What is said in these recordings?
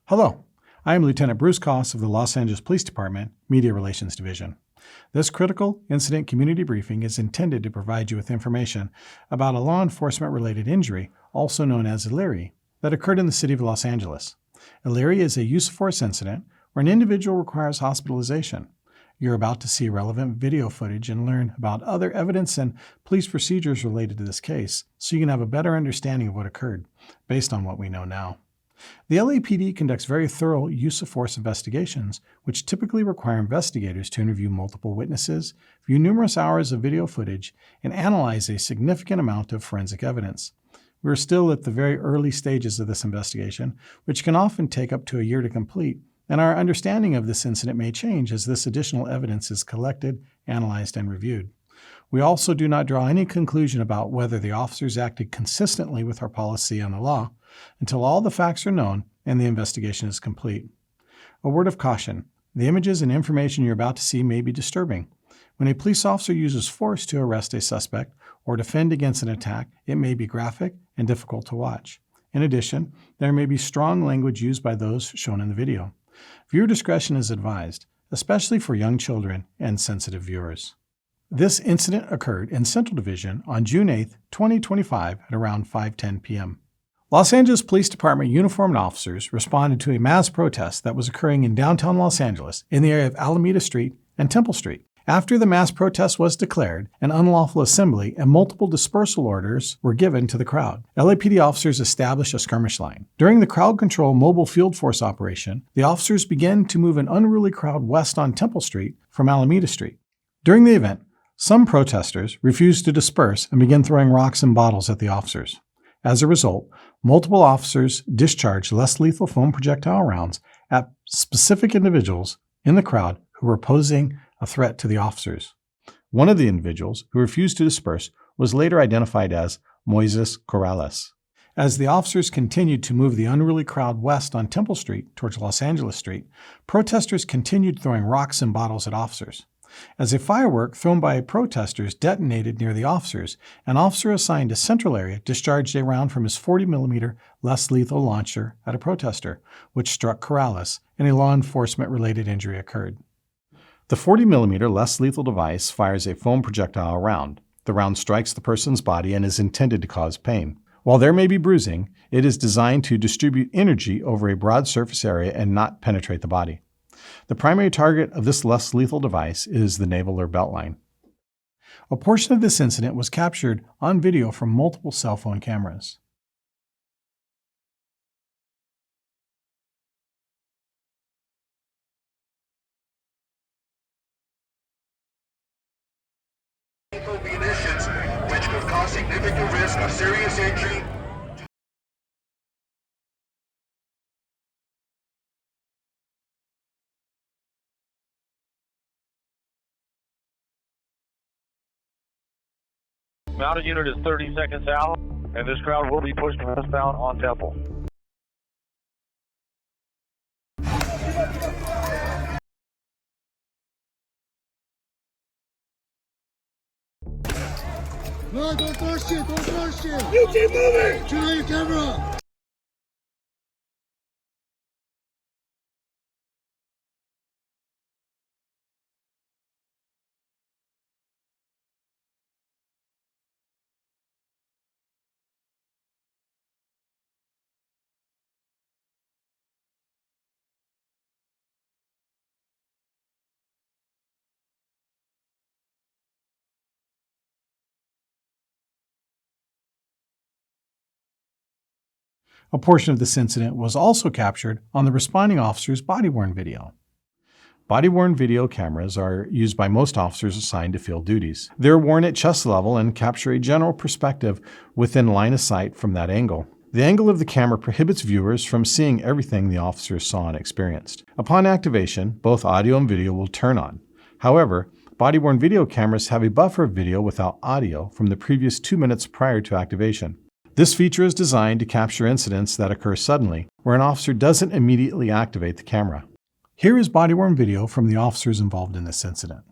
Hello, I am Lieutenant Bruce Koss of the Los Angeles Police Department, Media Relations Division. This critical incident community briefing is intended to provide you with information about a law enforcement-related injury, also known as a LERI, that occurred in the city of Los Angeles. A LERI is a use of force incident where an individual requires hospitalization. You're about to see relevant video footage and learn about other evidence and police procedures related to this case, so you can have a better understanding of what occurred, based on what we know now. The LAPD conducts very thorough use of force investigations, which typically require investigators to interview multiple witnesses, view numerous hours of video footage, and analyze a significant amount of forensic evidence. We are still at the very early stages of this investigation, which can often take up to a year to complete, and our understanding of this incident may change as this additional evidence is collected, analyzed, and reviewed. We also do not draw any conclusion about whether the officers acted consistently with our policy and the law until all the facts are known and the investigation is complete. A word of caution: the images and information you're about to see may be disturbing. When a police officer uses force to arrest a suspect or defend against an attack, it may be graphic and difficult to watch. In addition, there may be strong language used by those shown in the video. Viewer discretion is advised, especially for young children and sensitive viewers. This incident occurred in Central Division on June 8, 2025 at around 5:10 p.m. Los Angeles Police Department uniformed officers responded to a mass protest that was occurring in downtown Los Angeles in the area of Alameda Street and Temple Street. After the mass protest was declared, an unlawful assembly and multiple dispersal orders were given to the crowd. LAPD officers established a skirmish line. During the crowd control mobile field force operation, the officers began to move an unruly crowd west on Temple Street from Alameda Street. During the event, some protesters refused to disperse and began throwing rocks and bottles at the officers. As a result, multiple officers discharged less lethal foam projectile rounds at specific individuals in the crowd who were posing a threat to the officers. One of the individuals who refused to disperse was later identified as Moises Corrales. As the officers continued to move the unruly crowd west on Temple Street towards Los Angeles Street, protesters continued throwing rocks and bottles at officers. As a firework thrown by protesters detonated near the officers, an officer assigned to Central area discharged a round from his 40mm less lethal launcher at a protester, which struck Corrales, and a law enforcement-related injury occurred. The 40mm less lethal device fires a foam projectile round. The round strikes the person's body and is intended to cause pain. While there may be bruising, it is designed to distribute energy over a broad surface area and not penetrate the body. The primary target of this less lethal device is the navel or belt line. A portion of this incident was captured on video from multiple cell phone cameras. Munitions, which could cause significant risk of serious injury. Mounted unit is 30 seconds out, and this crowd will be pushed westbound on Temple. No, don't throw shit, don't throw shit! You keep moving! Turn on your camera! A portion of this incident was also captured on the responding officer's body-worn video. Body-worn video cameras are used by most officers assigned to field duties. They're worn at chest level and capture a general perspective within line of sight from that angle. The angle of the camera prohibits viewers from seeing everything the officers saw and experienced. Upon activation, both audio and video will turn on. However, body-worn video cameras have a buffer of video without audio from the previous 2 minutes prior to activation. This feature is designed to capture incidents that occur suddenly, where an officer doesn't immediately activate the camera. Here is body-worn video from the officers involved in this incident.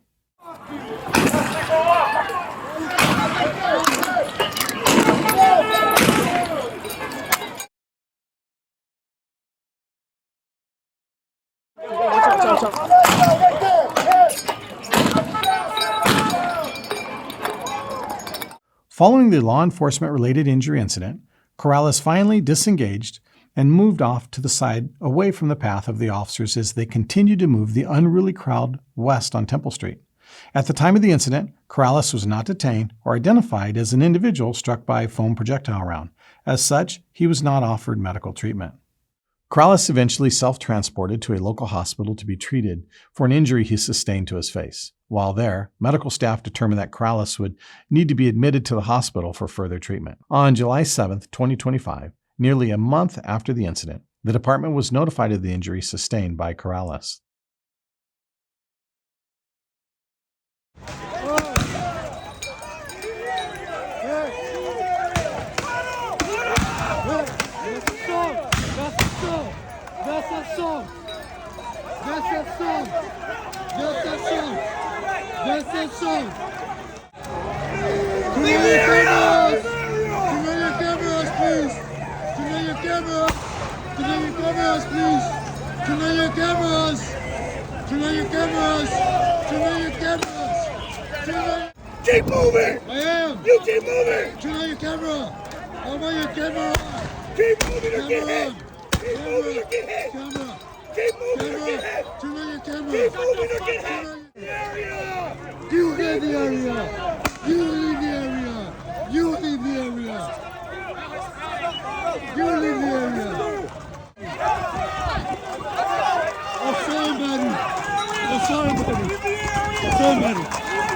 Following the law enforcement-related injury incident, Corrales finally disengaged and moved off to the side away from the path of the officers as they continued to move the unruly crowd west on Temple Street. At the time of the incident, Corrales was not detained or identified as an individual struck by a foam projectile round. As such, he was not offered medical treatment. Corrales eventually self-transported to a local hospital to be treated for an injury he sustained to his face. While there, medical staff determined that Corrales would need to be admitted to the hospital for further treatment. On July 7, 2025, nearly a month after the incident, the department was notified of the injury sustained by Corrales. Keep moving! I am! You keep moving! Turn on your camera! I want your camera on! Keep moving or get Camera hit! on! Keep moving or get hit! Camera! Keep moving or get hit! Turn on your camera! Keep moving or get Turn hit! on Area! You leave the area! You leave the area! You leave the area! You leave the area! I'm sorry, buddy! I'm sorry, buddy! I'm sorry, buddy!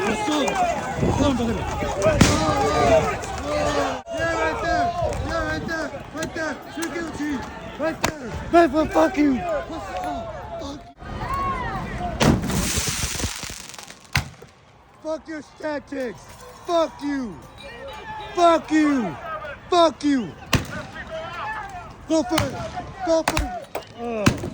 I'm sorry! Somebody! Yeah, right there! Yeah, right there! Right there! You're guilty! Right there! Man, fuck you! Fuck your tactics! Fuck you! Fuck you! Fuck you! Go for it! Go for it!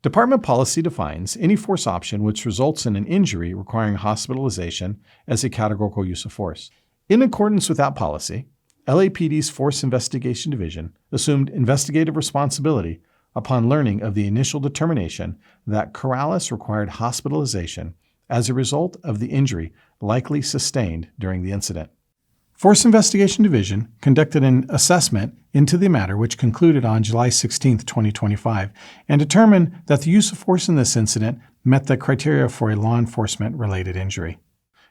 Department policy defines any force option which results in an injury requiring hospitalization as a categorical use of force. In accordance with that policy, LAPD's Force Investigation Division assumed investigative responsibility upon learning of the initial determination that Corrales required hospitalization as a result of the injury likely sustained during the incident. Force Investigation Division conducted an assessment into the matter which concluded on July 16, 2025, and determined that the use of force in this incident met the criteria for a law enforcement-related injury.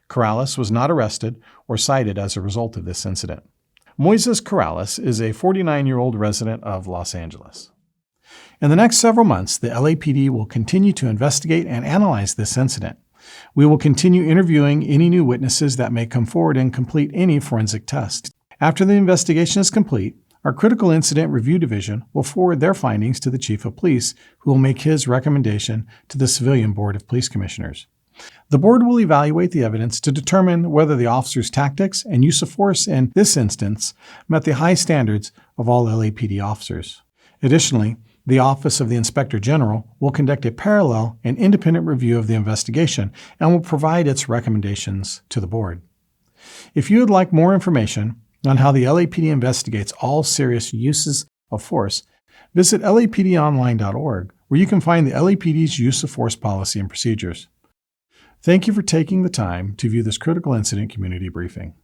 Corrales was not arrested or cited as a result of this incident. Moises Corrales is a 49-year-old resident of Los Angeles. In the next several months, the LAPD will continue to investigate and analyze this incident. We will continue interviewing any new witnesses that may come forward and complete any forensic test. After the investigation is complete, our Critical Incident Review Division will forward their findings to the Chief of Police, who will make his recommendation to the Civilian Board of Police Commissioners. The board will evaluate the evidence to determine whether the officer's tactics and use of force in this instance met the high standards of all LAPD officers. Additionally, the Office of the Inspector General will conduct a parallel and independent review of the investigation and will provide its recommendations to the board. If you would like more information on how the LAPD investigates all serious uses of force, visit lapdonline.org, where you can find the LAPD's use of force policy and procedures. Thank you for taking the time to view this critical incident community briefing.